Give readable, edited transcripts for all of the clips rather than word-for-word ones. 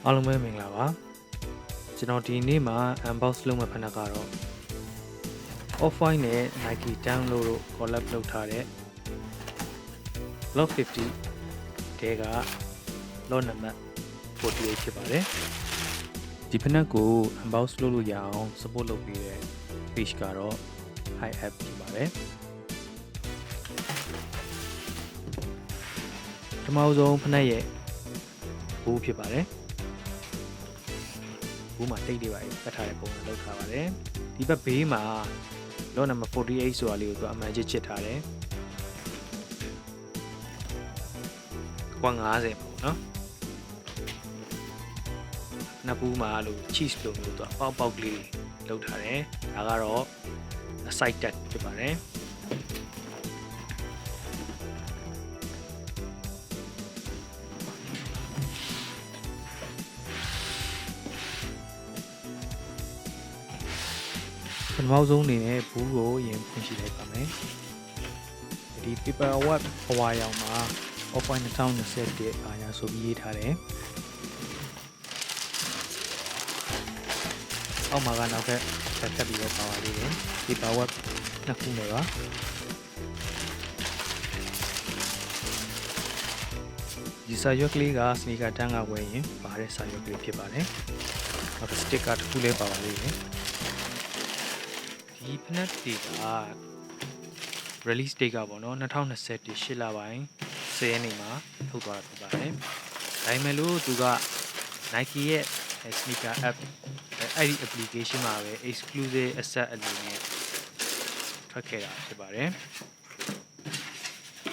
အားလုံးပဲမင်္ဂလာပါကျွန်တော်ဒီနေ့မှာ unbox လုပ်မဲ့ဖက်နှက်ကတော့ Off-White နဲ့ Nike Dunk လို့ collab လုပ်ထားတဲ့ Lot 50တဲက lot number 48ဖြစ်ပါတယ်ဒီဖက်နှက်ကို unbox လုပ်လို့ရအောင် support လုပ်ပေးတဲ့ page ကတော့ Hi App ဖြစ်ပါတယ်ပထမဆုံးဖက်နှက်ရဲ့ဘူးဖြစ်ပါတယ်ဘူးမှာတိတ်တွေပါပတ်ထားတဲ့ပုံစံလောက်ထားပါတယ်ဒီဘက်ဘေးမှာ lot number 48ဆိုတာလေးကိုသူအမှန်ချစ်ထားတယ်ကွာ90ပေါ့နော်နှစ်ဘူးမှာလို့ cheese လိုမျိုးသူပေါက်ပေါက်ကလေးလောက်ထားတယ်ဒါကတော့ side tag ဖြစ်ပါတယ်ပထမဆုံးအနေနဲ့ဘူးကိုအရင်ဖွင့်ကြည့်လိုက်ပါမယ်ဒီ paper wrap အဝါရောင်မှာ Off-White 2021အားရဆိုပြီးရေးထားတယ်အောက်မှာကနောက်ထပ်ဆက်ပြီးတော့ပါပါသေးတယ် paper wrap နှစ်ခုနဲ့ပါဒီစာရွက်ကလေးက sneaker dunk ကဝယ်ရင်ပါတဲ့စာရွက်ကလေးဖြစ်ပါတယ်နောက် sticker တစ်ခုလည်းပါပါသေးတယ်ဒီဖက်နှက်တွေက release date ကပေါ့နော်2021 8လပိုင်း10ရက်နေ့မှာထုတ်သွားတာဖြစ်ပါတယ်။ဒါပေမဲ့လို့သူက Nike ရဲ့ sneaker app အဲ့ဒီ application မှာပဲ exclusive asset အနေနဲ့ထွက်ခဲ့တာဖြစ်ပါတယ်။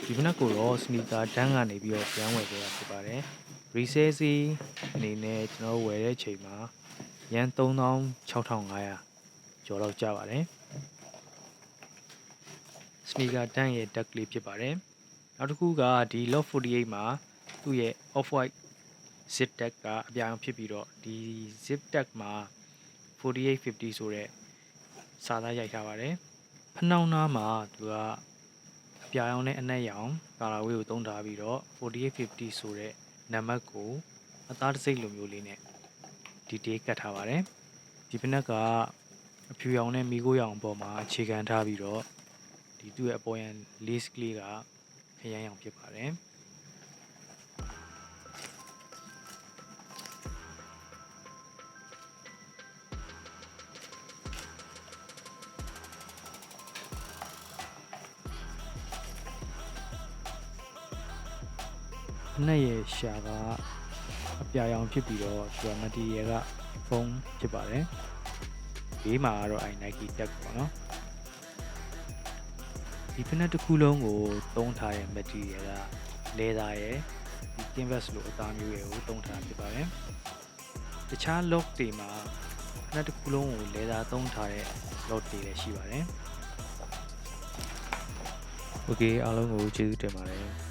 ဒီဖက်နှက်ကိုတော့ sneaker dunk ကနေပြီးတော့ပြန်ဝယ်ခဲ့တာဖြစ်ပါတယ်။ resale စီအနေနဲ့ကျွန်တော်ဝယ်တဲ့ချိန်မှာရန်36,500ကျော်တော့ကျပါတယ်။ sneaker dunk ရဲ့ duck လေးဖြစ်ပါတယ်နောက်တစ်ခုကဒီ lot 48မှာသူ့ရဲ့ off-white zip tag ကအပြာရောင်ဖြစ်ပြီးတော့ဒီ zip tag မှာ4850ဆိုတဲ့စာသားရိုက်ထားပါတယ်ဖနှောင်းနားမှာသူကအပြာရောင်နဲ့အနက်ရောင်ကာလာဝေးကိုသုံးထားပြီးတော့4850ဆိုတဲ့နံပါတ်ကိုအသားတစ်စိတ်လိုမျိုးလေးနဲ့ detail ကတ်ထားပါတယ်ဒီဖက်နှက်ကအဖြူရောင်နဲ့မီကိုရောင်ပေါ်မှာအခြေခံထားပြီးတော့ဒီသူ့ရဲ့အပေါ်ရန် lace ကလေးကအရန်ရောင်ဖြစ်ပါတယ်ဖက်နှက်ရဲ့ရှာကအပြာရောင်ဖြစ်ပြီးတော့သူက material ကဖုံးဖြစ်ပါတယ်ဘေးမှာကတော့Nike tag ပေါ့နော်ဒီဖက်နှက်တစ်ခုလုံးကိုသုံးထားတဲ့ material က leather ရဲ့ဒီ canvas လိုအသားမျိုးတွေကိုသုံးထားဖြစ်ပါတယ်တခြား lot တွေမှာဖက်နှက်တစ်ခုလုံးကို leather သုံးထားတဲ့ lot တွေလည်းရှိပါတယ် Okay အားလုံးကိုကျေးဇူးတင်ပါတယ်